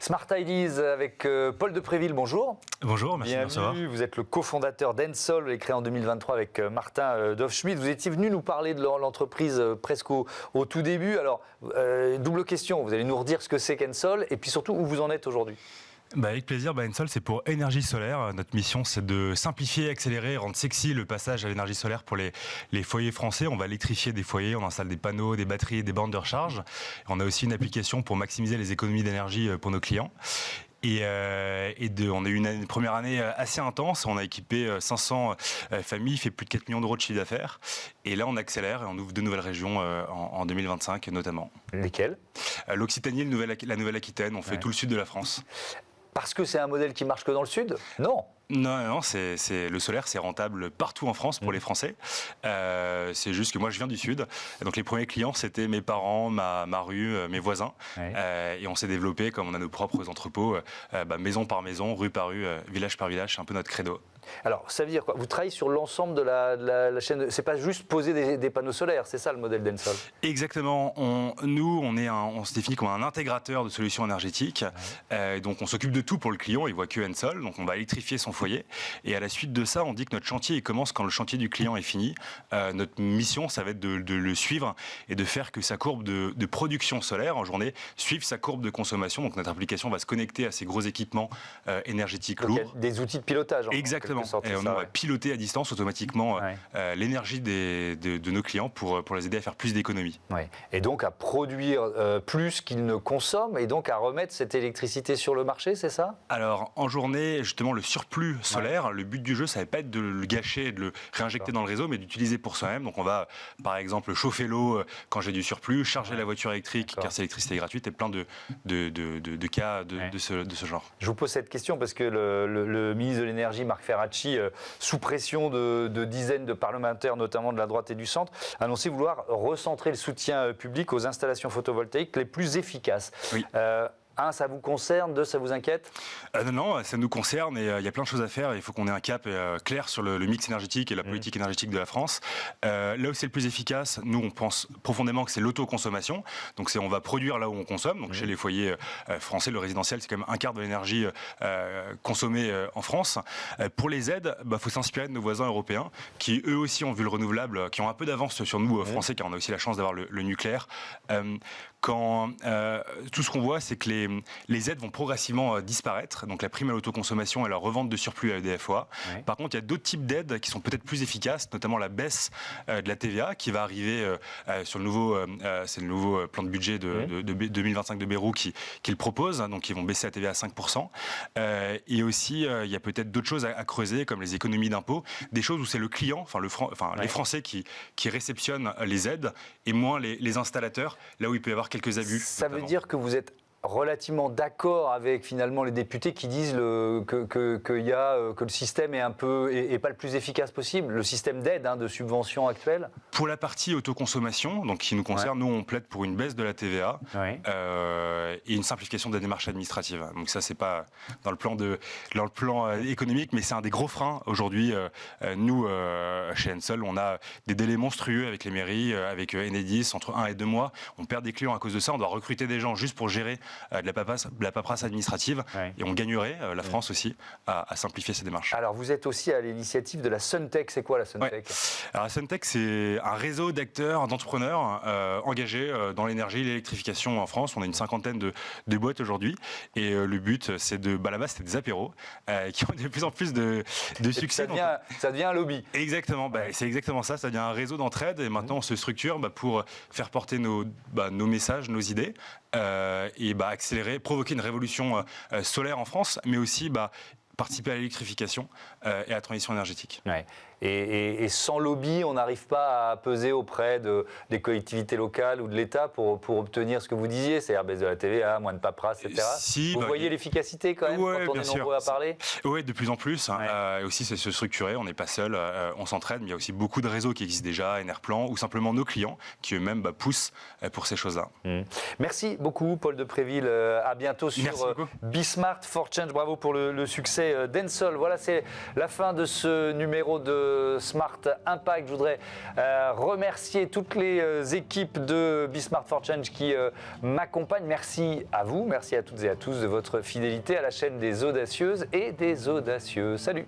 Smart Ideas avec Paul de Préville, bonjour. Bonjour, merci de me recevoir. Vous êtes le cofondateur d'Ensol, créé en 2023 avec Martin Dovschmidt. Vous étiez venu nous parler de l'entreprise presque au tout début. Alors, double question, vous allez nous redire ce que c'est qu'Ensol et puis surtout où vous en êtes aujourd'hui. Avec plaisir, Ensol c'est pour énergie solaire. Notre mission c'est de simplifier, accélérer, rendre sexy le passage à l'énergie solaire pour les foyers français. On va électrifier des foyers, on installe des panneaux, des batteries et des bornes de recharge. On a aussi une application pour maximiser les économies d'énergie pour nos clients. On a eu une première année assez intense. On a équipé 500 familles, fait plus de 4 millions d'euros de chiffre d'affaires. Et là, on accélère et on ouvre 2 nouvelles régions en 2025 notamment. Lesquelles ? L'Occitanie et la Nouvelle-Aquitaine. On fait tout le sud de la France. Parce que c'est un modèle qui marche que dans le sud ? Non. Non, le solaire, c'est rentable partout en France pour les Français. C'est juste que moi, je viens du Sud. Donc, les premiers clients, c'était mes parents, ma rue, mes voisins. Et on s'est développé, comme on a nos propres entrepôts, maison par maison, rue par rue, village par village. C'est un peu notre credo. Alors, ça veut dire quoi ? Vous travaillez sur l'ensemble de la chaîne. C'est pas juste poser des panneaux solaires, c'est ça le modèle d'Ensol ? Exactement. On se définit comme un intégrateur de solutions énergétiques. Donc, on s'occupe de tout pour le client. Il voit que Ensol. Donc, on va électrifier son foyer. Et à la suite de ça, on dit que notre chantier il commence quand le chantier du client est fini. Notre mission, ça va être de le suivre et de faire que sa courbe de production solaire en journée suive sa courbe de consommation. Donc, notre application va se connecter à ces gros équipements énergétiques lourds. Il y a des outils de pilotage. Exactement. Et on va piloter à distance automatiquement l'énergie de nos clients pour les aider à faire plus d'économies. Et donc à produire plus qu'ils ne consomment et donc à remettre cette électricité sur le marché, c'est ça ? Alors en journée, justement, le surplus solaire, le but du jeu, ça ne va pas être de le gâcher et de le réinjecter dans le réseau, mais d'utiliser pour soi-même. Donc on va, par exemple, chauffer l'eau quand j'ai du surplus, charger la voiture électrique car c'est l'électricité gratuite et plein de cas de ce genre. Je vous pose cette question parce que le ministre de l'Énergie, Marc Ferracci, sous pression de dizaines de parlementaires, notamment de la droite et du centre, a annoncé vouloir recentrer le soutien public aux installations photovoltaïques les plus efficaces. Oui. Un, ça vous concerne, deux, ça vous inquiète ? Non, ça nous concerne et il y a plein de choses à faire. Il faut qu'on ait un cap clair sur le mix énergétique et la politique énergétique de la France. Là où c'est le plus efficace, nous, on pense profondément que c'est l'autoconsommation. Donc, on va produire là où on consomme. Donc, chez les foyers français, le résidentiel, c'est quand même un quart de l'énergie consommée en France. Pour les aides, faut s'inspirer de nos voisins européens qui, eux aussi, ont vu le renouvelable, qui ont un peu d'avance sur nous, Français, car on a aussi la chance d'avoir le nucléaire. Tout ce qu'on voit, c'est que les aides vont progressivement disparaître. Donc la prime à l'autoconsommation et la revente de surplus à EDF-OA. Par contre, il y a d'autres types d'aides qui sont peut-être plus efficaces, notamment la baisse de la TVA qui va arriver sur le nouveau plan de budget de 2025 de Bayrou qui le propose. Donc ils vont baisser la TVA à 5%. Et aussi, il y a peut-être d'autres choses à creuser, comme les économies d'impôts, des choses où c'est le client, les Français qui réceptionnent les aides et moins les installateurs, là où il peut y avoir quelques abus. Ça veut dire que vous êtes relativement d'accord avec finalement les députés qui disent que le système est pas le plus efficace possible, le système d'aide, de subvention actuel. Pour la partie autoconsommation, donc qui nous concerne, nous on plaide pour une baisse de la TVA et une simplification de la démarche administrative. Donc ça c'est pas dans le plan économique, mais c'est un des gros freins aujourd'hui. Nous chez Ensol, on a des délais monstrueux avec les mairies, avec Enedis, entre 1 et 2 mois. On perd des clients à cause de ça. On doit recruter des gens juste pour gérer de la paperasse administrative et on gagnerait, la France aussi, à simplifier ces démarches. Alors vous êtes aussi à l'initiative de la Suntech, c'est quoi la Suntech ? Alors la Suntech c'est un réseau d'acteurs, d'entrepreneurs engagés dans l'énergie et l'électrification en France. On a une 50aine de boîtes aujourd'hui et le but c'est là-bas c'était des apéros qui ont de plus en plus de succès. Ça devient un lobby. Exactement, c'est exactement ça devient un réseau d'entraide et maintenant on se structure pour faire porter nos messages, nos idées et accélérer, provoquer une révolution solaire en France, mais aussi participer à l'électrification et à la transition énergétique. Et sans lobby, on n'arrive pas à peser auprès des collectivités locales ou de l'État pour obtenir ce que vous disiez, c'est-à-dire baisse de la TVA, moins de paperasse, etc. Vous voyez l'efficacité quand même quand on est nombreux à parler ? Oui, de plus en plus. Et aussi, c'est se structurer, on n'est pas seul, on s'entraide, mais il y a aussi beaucoup de réseaux qui existent déjà, Enerplan, ou simplement nos clients qui eux-mêmes poussent pour ces choses-là. Merci beaucoup, Paul de Préville. À bientôt sur Be Smart for Change. Bravo pour le succès d'Ensol. Voilà, c'est la fin de ce numéro de Smart Impact. Je voudrais remercier toutes les équipes de Be Smart for Change qui m'accompagnent. Merci à vous, merci à toutes et à tous de votre fidélité à la chaîne des audacieuses et des audacieux. Salut!